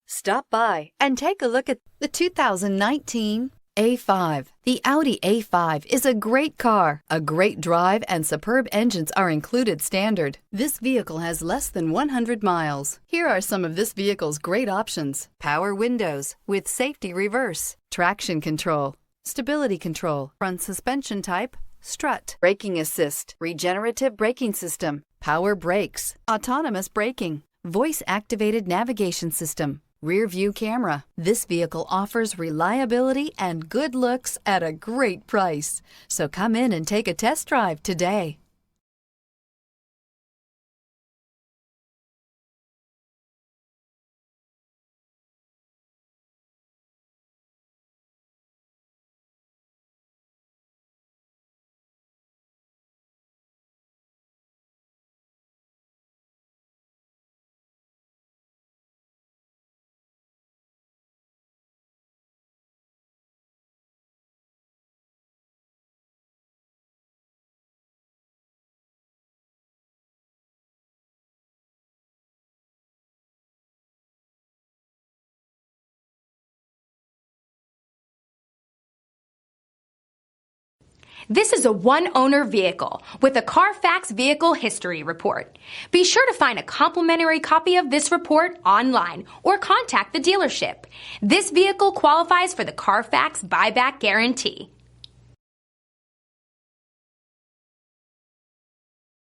Stop by and take a look at the 2019 A5. The Audi A5 is a great car. A great drive and superb engines are included standard. This vehicle has less than 100 miles. Here are some of this vehicle's great options: power windows with safety reverse, traction control, stability control, front suspension type, strut, braking assist, regenerative braking system, power brakes, autonomous braking, voice-activated navigation system, rear view camera. This vehicle offers reliability and good looks at a great price. So come in and take a test drive today. This is a one-owner vehicle with a Carfax Vehicle History Report. Be sure to find a complimentary copy of this report online or contact the dealership. This vehicle qualifies for the Carfax Buyback Guarantee.